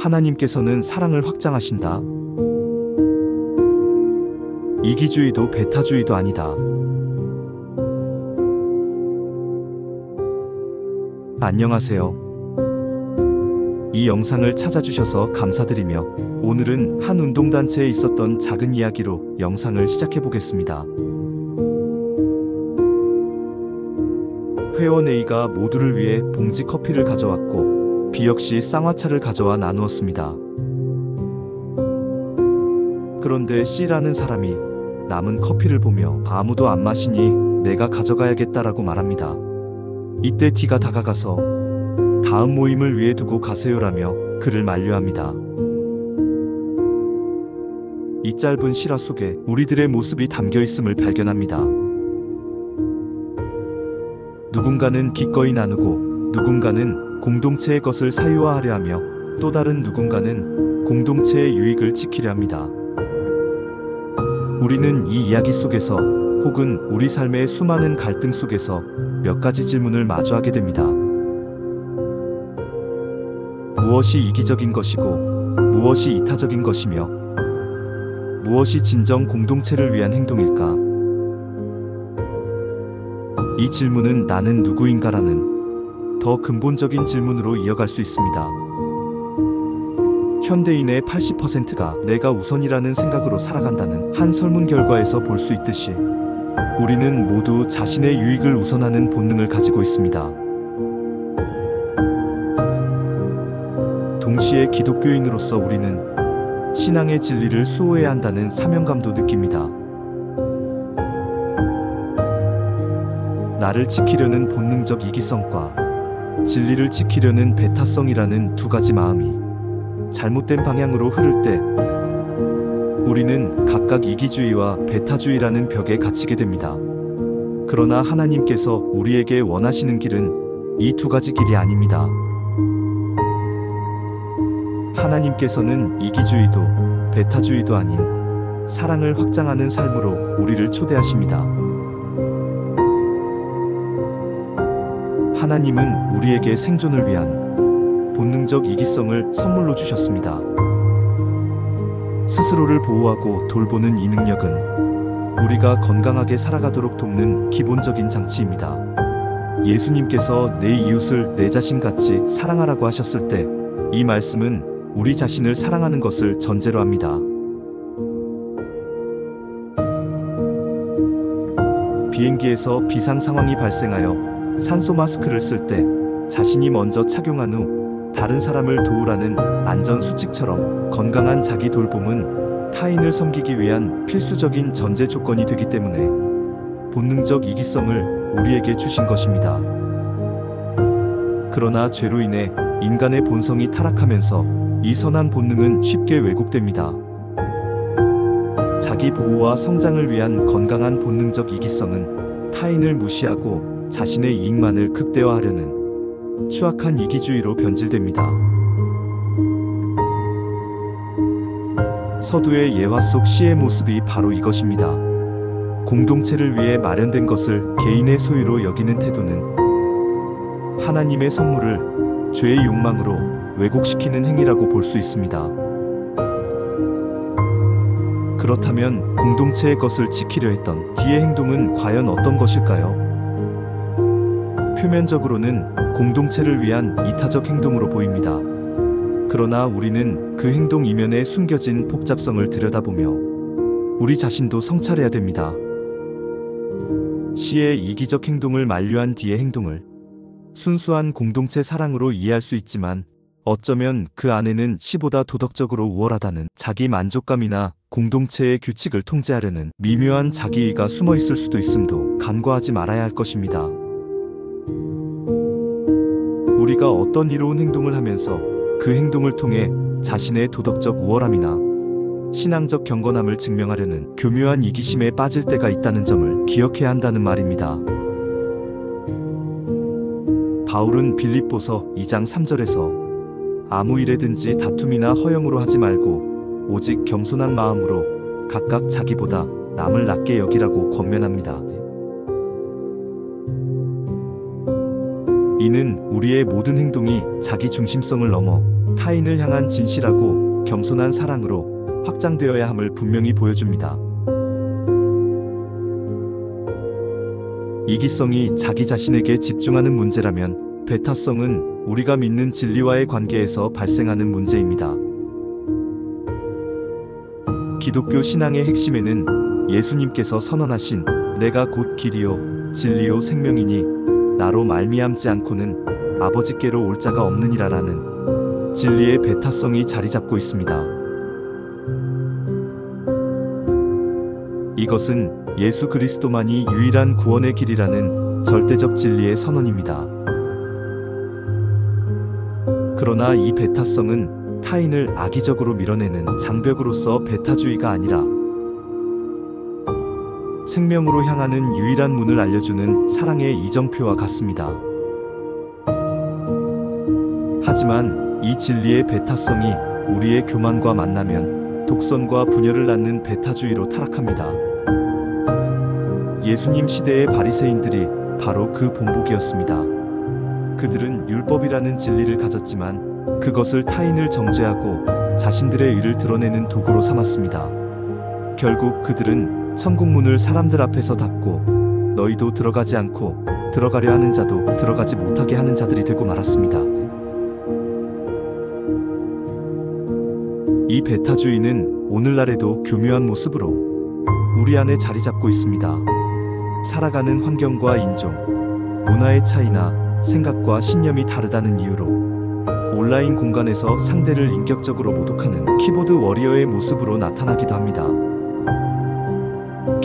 하나님께서는 사랑을 확장하신다. 이기주의도 배타주의도 아니다. 안녕하세요. 이 영상을 찾아주셔서 감사드리며 오늘은 한 운동단체에 있었던 작은 이야기로 영상을 시작해보겠습니다. 회원 A가 모두를 위해 봉지 커피를 가져왔고 B 역시 쌍화차를 가져와 나누었습니다. 그런데 C라는 사람이 남은 커피를 보며 아무도 안 마시니 내가 가져가야겠다라고 말합니다. 이때 D가 다가가서 다음 모임을 위해 두고 가세요라며 그를 만류합니다. 이 짧은 실화 속에 우리들의 모습이 담겨 있음을 발견합니다. 누군가는 기꺼이 나누고 누군가는 공동체의 것을 사유화하려 하며 또 다른 누군가는 공동체의 유익을 지키려 합니다. 우리는 이 이야기 속에서 혹은 우리 삶의 수많은 갈등 속에서 몇 가지 질문을 마주하게 됩니다. 무엇이 이기적인 것이고 무엇이 이타적인 것이며 무엇이 진정 공동체를 위한 행동일까? 이 질문은 나는 누구인가라는 더 근본적인 질문으로 이어갈 수 있습니다. 현대인의 80%가 내가 우선이라는 생각으로 살아간다는 한 설문 결과에서 볼 수 있듯이 우리는 모두 자신의 유익을 우선하는 본능을 가지고 있습니다. 동시에 기독교인으로서 우리는 신앙의 진리를 수호해야 한다는 사명감도 느낍니다. 나를 지키려는 본능적 이기성과 진리를 지키려는 배타성이라는 두 가지 마음이 잘못된 방향으로 흐를 때 우리는 각각 이기주의와 배타주의라는 벽에 갇히게 됩니다. 그러나 하나님께서 우리에게 원하시는 길은 이 두 가지 길이 아닙니다. 하나님께서는 이기주의도 배타주의도 아닌 사랑을 확장하는 삶으로 우리를 초대하십니다. 하나님은 우리에게 생존을 위한 본능적 이기성을 선물로 주셨습니다. 스스로를 보호하고 돌보는 이 능력은 우리가 건강하게 살아가도록 돕는 기본적인 장치입니다. 예수님께서 내 이웃을 내 자신같이 사랑하라고 하셨을 때 이 말씀은 우리 자신을 사랑하는 것을 전제로 합니다. 비행기에서 비상 상황이 발생하여 산소 마스크를 쓸 때 자신이 먼저 착용한 후 다른 사람을 도우라는 안전 수칙처럼 건강한 자기 돌봄은 타인을 섬기기 위한 필수적인 전제 조건이 되기 때문에 본능적 이기성을 우리에게 주신 것입니다. 그러나 죄로 인해 인간의 본성이 타락하면서 이 선한 본능은 쉽게 왜곡됩니다. 자기 보호와 성장을 위한 건강한 본능적 이기성은 타인을 무시하고 자신의 이익만을 극대화하려는 추악한 이기주의로 변질됩니다. 서두의 예화 속 시의 모습이 바로 이것입니다. 공동체를 위해 마련된 것을 개인의 소유로 여기는 태도는 하나님의 선물을 죄의 욕망으로 왜곡시키는 행위라고 볼 수 있습니다. 그렇다면 공동체의 것을 지키려 했던 D의 행동은 과연 어떤 것일까요? 표면적으로는 공동체를 위한 이타적 행동으로 보입니다. 그러나 우리는 그 행동 이면에 숨겨진 복잡성을 들여다보며 우리 자신도 성찰해야 됩니다. C의 이기적 행동을 만류한 D의 행동을 순수한 공동체 사랑으로 이해할 수 있지만 어쩌면 그 안에는 C보다 도덕적으로 우월하다는 자기 만족감이나 공동체의 규칙을 통제하려는 미묘한 자기의가 숨어 있을 수도 있음도 간과하지 말아야 할 것입니다. 우리가 어떤 이로운 행동을 하면서 그 행동을 통해 자신의 도덕적 우월함이나 신앙적 경건함을 증명하려는 교묘한 이기심에 빠질 때가 있다는 점을 기억해야 한다는 말입니다. 바울은 빌립보서 2장 3절에서 아무 일에든지 다툼이나 허영으로 하지 말고 오직 겸손한 마음으로 각각 자기보다 남을 낮게 여기라고 권면합니다. 이는 우리의 모든 행동이 자기 중심성을 넘어 타인을 향한 진실하고 겸손한 사랑으로 확장되어야 함을 분명히 보여줍니다. 이기성이 자기 자신에게 집중하는 문제라면 배타성은 우리가 믿는 진리와의 관계에서 발생하는 문제입니다. 기독교 신앙의 핵심에는 예수님께서 선언하신 내가 곧 길이요 진리요 생명이니 나로 말미암지 않고는 아버지께로 올 자가 없느니라라는 진리의 배타성이 자리 잡고 있습니다. 이것은 예수 그리스도만이 유일한 구원의 길이라는 절대적 진리의 선언입니다. 그러나 이 배타성은 타인을 악의적으로 밀어내는 장벽으로서 배타주의가 아니라 생명으로 향하는 유일한 문을 알려주는 사랑의 이정표와 같습니다. 하지만 이 진리의 배타성이 우리의 교만과 만나면 독선과 분열을 낳는 배타주의로 타락합니다. 예수님 시대의 바리새인들이 바로 그 본보기였습니다. 그들은 율법이라는 진리를 가졌지만 그것을 타인을 정죄하고 자신들의 의를 드러내는 도구로 삼았습니다. 결국 그들은 천국문을 사람들 앞에서 닫고 너희도 들어가지 않고 들어가려 하는 자도 들어가지 못하게 하는 자들이 되고 말았습니다. 이 배타주의는 오늘날에도 교묘한 모습으로 우리 안에 자리 잡고 있습니다. 살아가는 환경과 인종, 문화의 차이나 생각과 신념이 다르다는 이유로 온라인 공간에서 상대를 인격적으로 모독하는 키보드 워리어의 모습으로 나타나기도 합니다.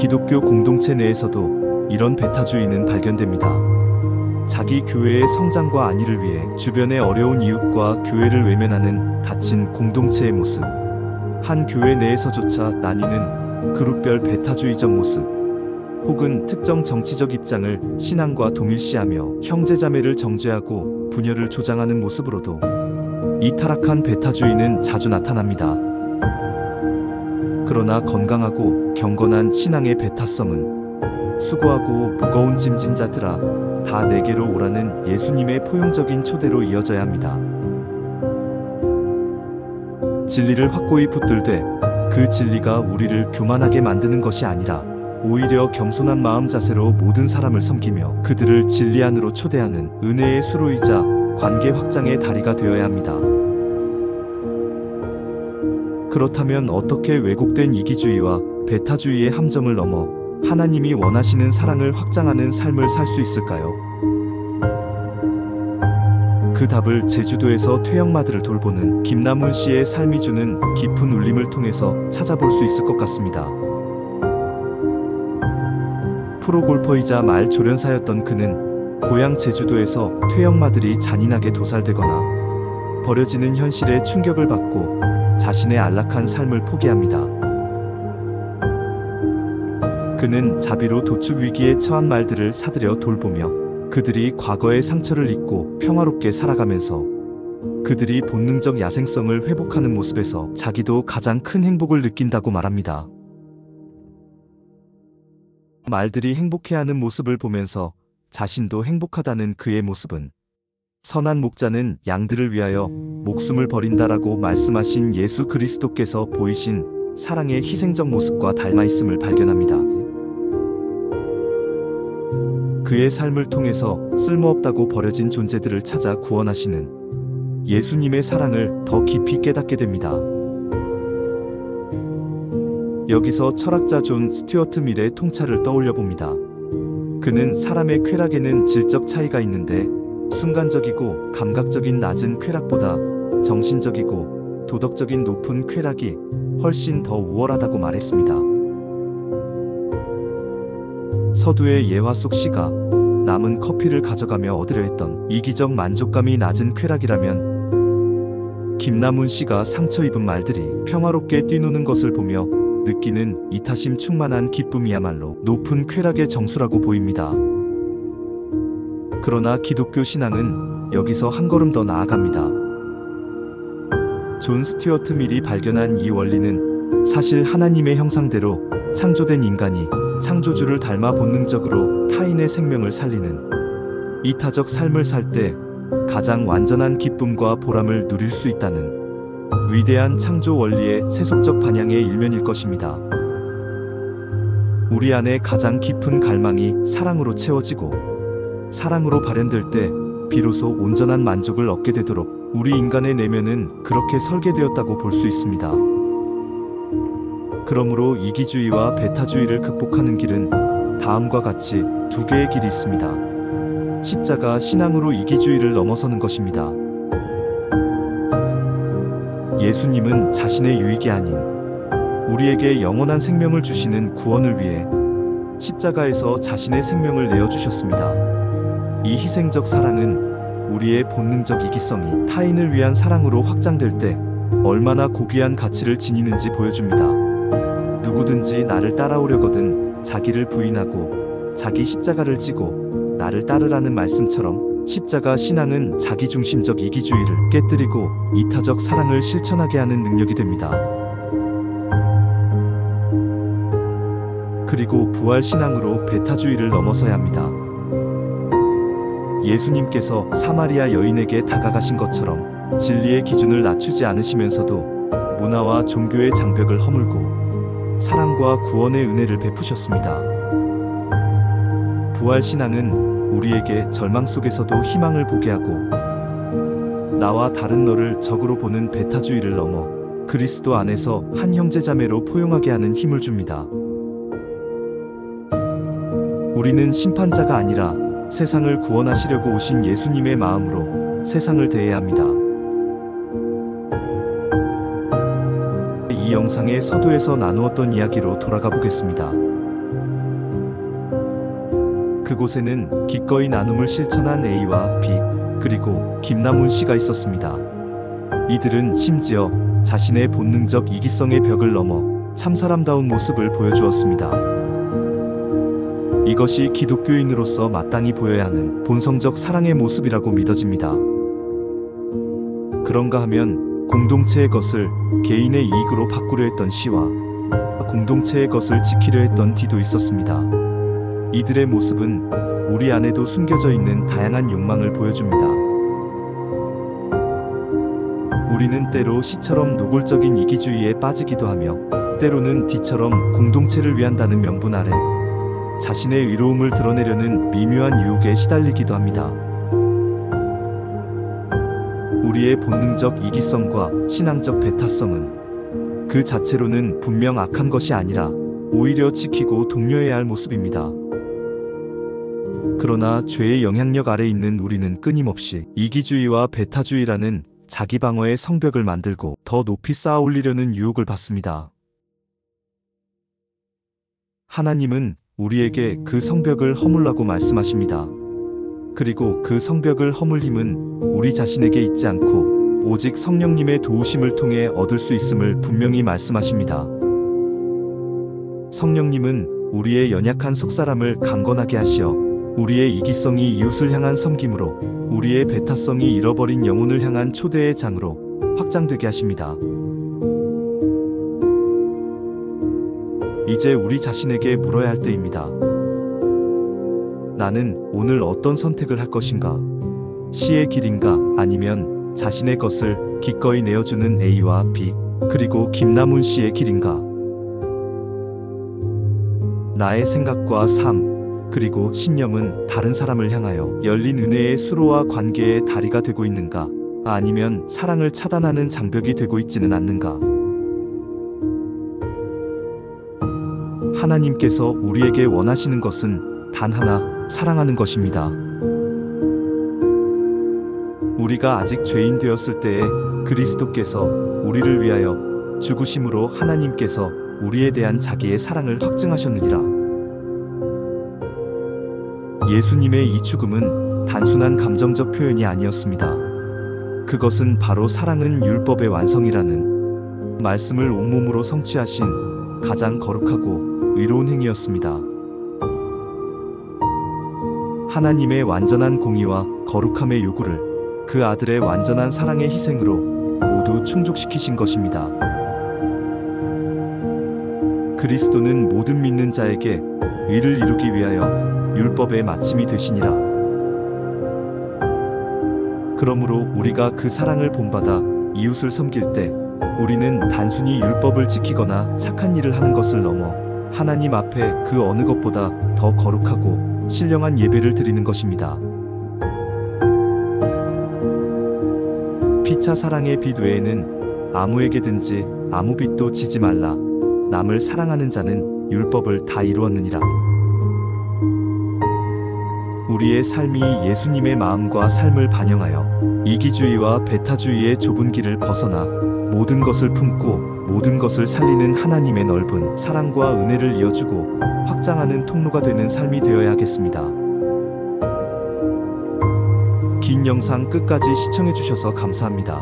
기독교 공동체 내에서도 이런 배타주의는 발견됩니다. 자기 교회의 성장과 안위를 위해 주변의 어려운 이웃과 교회를 외면하는 닫힌 공동체의 모습, 한 교회 내에서조차 나뉘는 그룹별 배타주의적 모습, 혹은 특정 정치적 입장을 신앙과 동일시하며 형제자매를 정죄하고 분열을 조장하는 모습으로도 이 타락한 배타주의는 자주 나타납니다. 그러나 건강하고 경건한 신앙의 배타성은 수고하고 무거운 짐진 자들아 다 내게로 오라는 예수님의 포용적인 초대로 이어져야 합니다. 진리를 확고히 붙들되 그 진리가 우리를 교만하게 만드는 것이 아니라 오히려 겸손한 마음 자세로 모든 사람을 섬기며 그들을 진리 안으로 초대하는 은혜의 수로이자 관계 확장의 다리가 되어야 합니다. 그렇다면 어떻게 왜곡된 이기주의와 배타주의의 함정을 넘어 하나님이 원하시는 사랑을 확장하는 삶을 살 수 있을까요? 그 답을 제주도에서 퇴역마들을 돌보는 김남훈 씨의 삶이 주는 깊은 울림을 통해서 찾아볼 수 있을 것 같습니다. 프로골퍼이자 말 조련사였던 그는 고향 제주도에서 퇴역마들이 잔인하게 도살되거나 버려지는 현실에 충격을 받고 자신의 안락한 삶을 포기합니다. 그는 자비로 도축 위기에 처한 말들을 사들여 돌보며 그들이 과거의 상처를 잊고 평화롭게 살아가면서 그들이 본능적 야생성을 회복하는 모습에서 자기도 가장 큰 행복을 느낀다고 말합니다. 말들이 행복해하는 모습을 보면서 자신도 행복하다는 그의 모습은 선한 목자는 양들을 위하여 목숨을 버린다라고 말씀하신 예수 그리스도께서 보이신 사랑의 희생적 모습과 닮아있음을 발견합니다. 그의 삶을 통해서 쓸모없다고 버려진 존재들을 찾아 구원하시는 예수님의 사랑을 더 깊이 깨닫게 됩니다. 여기서 철학자 존 스튜어트 밀의 통찰을 떠올려 봅니다. 그는 사람의 쾌락에는 질적 차이가 있는데 순간적이고 감각적인 낮은 쾌락보다 정신적이고 도덕적인 높은 쾌락이 훨씬 더 우월하다고 말했습니다. 서두의 예화 속 시가 남은 커피를 가져가며 얻으려 했던 이기적 만족감이 낮은 쾌락이라면 김남훈 씨가 상처 입은 말들이 평화롭게 뛰노는 것을 보며 느끼는 이타심 충만한 기쁨이야말로 높은 쾌락의 정수라고 보입니다. 그러나 기독교 신앙은 여기서 한 걸음 더 나아갑니다. 존 스튜어트 밀이 발견한 이 원리는 사실 하나님의 형상대로 창조된 인간이 창조주를 닮아 본능적으로 타인의 생명을 살리는 이타적 삶을 살 때 가장 완전한 기쁨과 보람을 누릴 수 있다는 위대한 창조 원리의 세속적 반향의 일면일 것입니다. 우리 안에 가장 깊은 갈망이 사랑으로 채워지고 사랑으로 발현될 때 비로소 온전한 만족을 얻게 되도록 우리 인간의 내면은 그렇게 설계되었다고 볼 수 있습니다. 그러므로 이기주의와 배타주의를 극복하는 길은 다음과 같이 두 개의 길이 있습니다. 십자가 신앙으로 이기주의를 넘어서는 것입니다. 예수님은 자신의 유익이 아닌 우리에게 영원한 생명을 주시는 구원을 위해 십자가에서 자신의 생명을 내어주셨습니다. 이 희생적 사랑은 우리의 본능적 이기성이 타인을 위한 사랑으로 확장될 때 얼마나 고귀한 가치를 지니는지 보여줍니다. 누구든지 나를 따라오려거든 자기를 부인하고 자기 십자가를 지고 나를 따르라는 말씀처럼 십자가 신앙은 자기중심적 이기주의를 깨뜨리고 이타적 사랑을 실천하게 하는 능력이 됩니다. 그리고 부활 신앙으로 배타주의를 넘어서야 합니다. 예수님께서 사마리아 여인에게 다가가신 것처럼 진리의 기준을 낮추지 않으시면서도 문화와 종교의 장벽을 허물고 사랑과 구원의 은혜를 베푸셨습니다. 부활 신앙은 우리에게 절망 속에서도 희망을 보게 하고 나와 다른 너를 적으로 보는 배타주의를 넘어 그리스도 안에서 한 형제자매로 포용하게 하는 힘을 줍니다. 우리는 심판자가 아니라 세상을 구원하시려고 오신 예수님의 마음으로 세상을 대해야 합니다. 이 영상의 서두에서 나누었던 이야기로 돌아가 보겠습니다. 그곳에는 기꺼이 나눔을 실천한 A와 B, 그리고 김남훈 씨가 있었습니다. 이들은 심지어 자신의 본능적 이기성의 벽을 넘어 참사람다운 모습을 보여주었습니다. 이것이 기독교인으로서 마땅히 보여야 하는 본성적 사랑의 모습이라고 믿어집니다. 그런가 하면 공동체의 것을 개인의 이익으로 바꾸려 했던 C와 공동체의 것을 지키려 했던 D도 있었습니다. 이들의 모습은 우리 안에도 숨겨져 있는 다양한 욕망을 보여줍니다. 우리는 때로 C처럼 노골적인 이기주의에 빠지기도 하며 때로는 D처럼 공동체를 위한다는 명분 아래 자신의 의로움을 드러내려는 미묘한 유혹에 시달리기도 합니다. 우리의 본능적 이기성과 신앙적 배타성은 그 자체로는 분명 악한 것이 아니라 오히려 지키고 독려해야 할 모습입니다. 그러나 죄의 영향력 아래 있는 우리는 끊임없이 이기주의와 배타주의라는 자기 방어의 성벽을 만들고 더 높이 쌓아 올리려는 유혹을 받습니다. 하나님은 우리에게 그 성벽을 허물라고 말씀하십니다. 그리고 그 성벽을 허물 힘은 우리 자신에게 있지 않고 오직 성령님의 도우심을 통해 얻을 수 있음을 분명히 말씀하십니다. 성령님은 우리의 연약한 속사람을 강건하게 하시어 우리의 이기성이 이웃을 향한 섬김으로 우리의 배타성이 잃어버린 영혼을 향한 초대의 장으로 확장되게 하십니다. 이제 우리 자신에게 물어야 할 때입니다. 나는 오늘 어떤 선택을 할 것인가? C의 길인가? 아니면 자신의 것을 기꺼이 내어주는 A와 B, 그리고 김남훈 씨의 길인가? 나의 생각과 삶, 그리고 신념은 다른 사람을 향하여 열린 은혜의 수로와 관계의 다리가 되고 있는가? 아니면 사랑을 차단하는 장벽이 되고 있지는 않는가? 하나님께서 우리에게 원하시는 것은 단 하나, 사랑하는 것입니다. 우리가 아직 죄인 되었을 때에 그리스도께서 우리를 위하여 죽으심으로 하나님께서 우리에 대한 자기의 사랑을 확증하셨느니라. 예수님의 이 죽음은 단순한 감정적 표현이 아니었습니다. 그것은 바로 사랑은 율법의 완성이라는 말씀을 온몸으로 성취하신 가장 거룩하고 의로운 행위였습니다. 하나님의 완전한 공의와 거룩함의 요구를 그 아들의 완전한 사랑의 희생으로 모두 충족시키신 것입니다. 그리스도는 모든 믿는 자에게 의를 이루기 위하여 율법의 마침이 되시니라. 그러므로 우리가 그 사랑을 본받아 이웃을 섬길 때 우리는 단순히 율법을 지키거나 착한 일을 하는 것을 넘어 하나님 앞에 그 어느 것보다 더 거룩하고 신령한 예배를 드리는 것입니다. 피차 사랑의 빛 외에는 아무에게든지 아무 빛도 지지 말라. 남을 사랑하는 자는 율법을 다 이루었느니라. 우리의 삶이 예수님의 마음과 삶을 반영하여 이기주의와 배타주의의 좁은 길을 벗어나 모든 것을 품고 모든 것을 살리는 하나님의 넓은 사랑과 은혜를 이어주고 확장하는 통로가 되는 삶이 되어야 하겠습니다. 긴 영상 끝까지 시청해 주셔서 감사합니다.